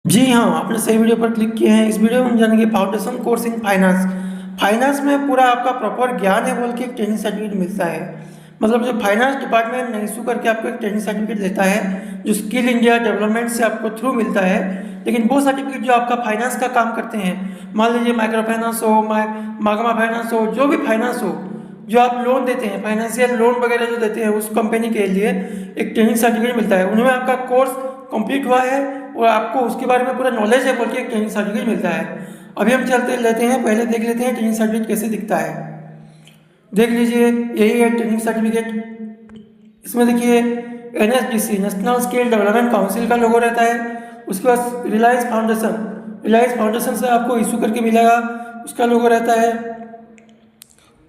जी हाँ, आपने सही वीडियो पर क्लिक किए हैं। इस वीडियो में हम जानेंगे foundation course in finance. Finance में पूरा आपका प्रॉपर ज्ञान है बोल के एक ट्रेनिंग सर्टिफिकेट मिलता है। मतलब जो फाइनेंस डिपार्टमेंट इशू करके आपको एक ट्रेनिंग सर्टिफिकेट देता है, जो स्किल इंडिया डेवलपमेंट से आपको थ्रू मिलता है। लेकिन वो सर्टिफिकेट जो आपका फाइनेंस का काम करते हैं, मान लीजिए माइक्रो फाइनेंस हो, मागमा फाइनेंस हो, जो भी फाइनेंस हो, जो आप लोन देते हैं, फाइनेंशियल लोन वगैरह जो देते हैं, उस कंपनी के लिए एक ट्रेनिंग सर्टिफिकेट मिलता है। उनमें आपका कोर्स कंप्लीट हुआ है और आपको उसके बारे में पूरा नॉलेज है बोल के एक ट्रेनिंग सर्टिफिकेट मिलता है। अभी हम चलते लेते हैं, पहले देख लेते हैं ट्रेनिंग सर्टिफिकेट कैसे दिखता है। देख लीजिए, यही है ट्रेनिंग सर्टिफिकेट। इसमें देखिए NSDC national skill development council का लोगो रहता है। उसके बाद रिलायंस फाउंडेशन से आपको इशू करके मिलेगा, उसका लोगो रहता है।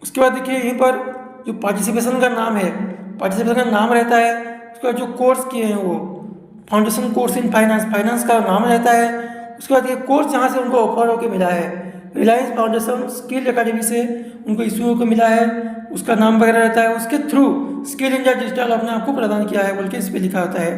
उसके बाद देखिए यहीं पर जो पार्टिसिपेशन का नाम है, पार्टिसिपेशन का नाम रहता है। उसके बाद जो कोर्स किए हैं वो फाउंडेशन कोर्स इन फाइनेंस का नाम रहता है। उसके बाद ये कोर्स जहाँ से उनको ऑफर होकर मिला है, रिलायंस फाउंडेशन स्किल एकेडमी से उनको इशू होकर मिला है, उसका नाम वगैरह रहता है। उसके थ्रू स्किल इंडिया डिजिटल अपने आपको प्रदान किया है बोल के इस पर लिखा होता है।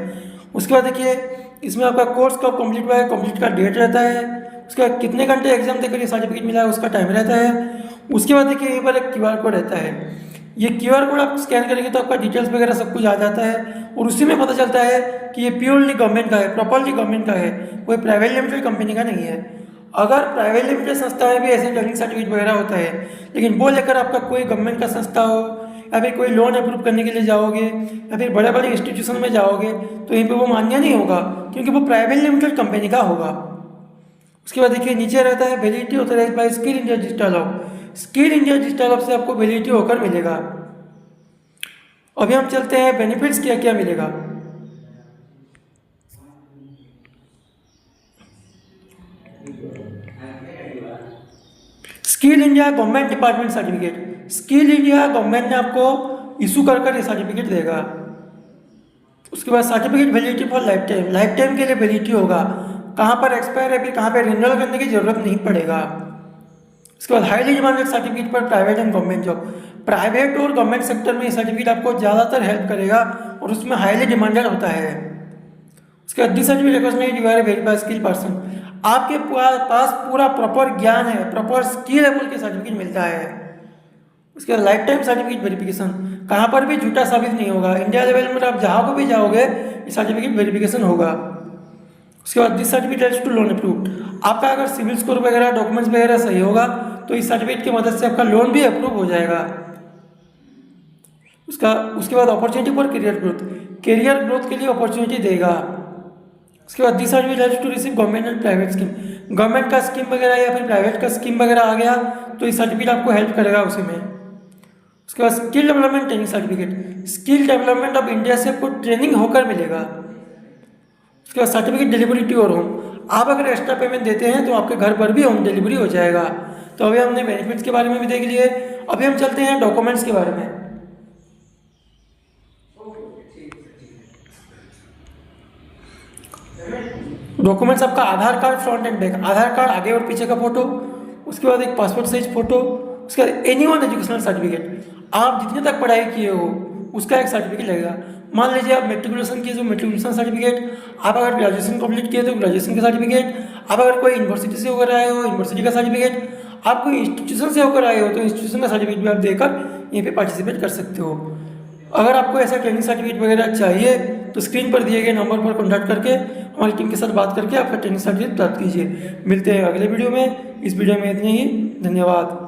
उसके बाद देखिए इसमें आपका कोर्स कब कंप्लीट हुआ है, कंप्लीट का डेट रहता है। उसके बाद कितने घंटे एग्जाम देकर ये सर्टिफिकेट मिला है, उसका टाइम रहता है। उसके बाद देखिए यहीं पर एक QR कोड रहता है। ये QR कोड आप स्कैन करेंगे तो आपका डिटेल्स वगैरह सब कुछ आ जाता है और उसी में पता चलता है कि ये प्योरली गवर्नमेंट का है, प्रॉपरली गवर्नमेंट का है, कोई प्राइवेट लिमिटेड कंपनी का नहीं है। अगर प्राइवेट लिमिटेड संस्था में भी ऐसे ट्रेनिंग सर्टिफिकेट वगैरह होता है, लेकिन वो लेकर आपका कोई गवर्नमेंट का संस्था हो या फिर कोई लोन अप्रूव करने के लिए जाओगे या फिर बड़े बड़े इंस्टीट्यूशन में जाओगे तो यहीं पर वो मान्य नहीं होगा, क्योंकि वो प्राइवेट लिमिटेड कंपनी का होगा। उसके बाद देखिए नीचे रहता है validity authorised bye skill India digital hub. Skill India digital hub से आपको वैलिडिटी होकर मिलेगा। अभी हम चलते हैं बेनिफिट्स क्या क्या मिलेगा। Skill India government department certificate, skill India government ने आपको इशू कर ये सर्टिफिकेट देगा। उसके बाद certificate validity for life time के लिए वैलिडिटी होगा, कहाँ पर एक्सपायर है फिर कहाँ पर रिन्यूअल करने की जरूरत नहीं पड़ेगा। उसके बाद हाईली डिमांडेड सर्टिफिकेट पर private and government job, private और गवर्नमेंट सेक्टर में ये सर्टिफिकेट आपको ज़्यादातर हेल्प करेगा और उसमें हाईली डिमांडेड होता है। उसके बाद this certificate recognised you are a verified skill person, आपके पास पूरा प्रॉपर ज्ञान है, प्रॉपर स्किल लेवल के सर्टिफिकेट मिलता है। उसके बाद लाइफ टाइम सर्टिफिकेट वेरिफिकेशन, कहाँ पर भी झूठा साबित नहीं होगा, इंडिया लेवल में आप जहाँ को भी जाओगे ये सर्टिफिकेट वेरिफिकेशन होगा। उसके बाद this certificate to loan approved, आपका अगर सिविल स्कोर वगैरह डॉक्यूमेंट्स वगैरह सही होगा तो इस सर्टिफिकेट की मदद से आपका लोन भी अप्रूव हो जाएगा। उसके बाद अपॉर्चुनिटी फॉर करियर ग्रोथ के लिए अपॉर्चुनिटी देगा। उसके बाद this certificate to receive government and private scheme, government का स्कीम वगैरह या फिर प्राइवेट का स्कीम वगैरह आ गया तो इस सर्टिफिकेट आपको हेल्प करेगा उसी में। उसके बाद skill development training certificate, skill development of India से आपको ट्रेनिंग होकर मिलेगा। उसके बाद certificate delivery to your home, आप अगर एक्स्ट्रा पेमेंट देते हैं तो आपके घर पर भी होम डिलीवरी हो जाएगा। तो अभी हमने बेनिफिट्स के बारे में भी देख लिए, अभी हम चलते हैं डॉक्यूमेंट्स के बारे में। डॉक्यूमेंट्स आपका Aadhaar card front and back, Aadhaar card आगे और पीछे का फोटो, उसके बाद एक पासपोर्ट साइज फोटो, उसके बाद एनी वन एजुकेशनल सर्टिफिकेट, आप जितने तक पढ़ाई किए हो उसका एक सर्टिफिकेट लगेगा। मान लीजिए आप मेट्रिकुलेशन किए तो मेट्रिकुलेशन सर्टिफिकेट, आप अगर ग्रेजुएशन कंप्लीट किए तो ग्रेजुएशन का सर्टिफिकेट, आप अगर कोई यूनिवर्सिटी से होकर आए हो यूनिवर्सिटी का सर्टिफिकेट, आप कोई इंस्टीट्यूशन से होकर आए हो तो इंस्टीट्यूशन का सर्टिफिकेट भी आप देकर यहीं पे पार्टिसिपेट कर सकते हो। अगर आपको ऐसा ट्रेनिंग सर्टिफिकेट वगैरह चाहिए तो स्क्रीन पर दिए गए नंबर पर कॉन्टैक्ट करके हमारी टीम के साथ बात करके आपका ट्रेनिंग सर्टिफिकेट प्राप्त कीजिए। मिलते हैं अगले वीडियो में, इस वीडियो में इतने ही, धन्यवाद।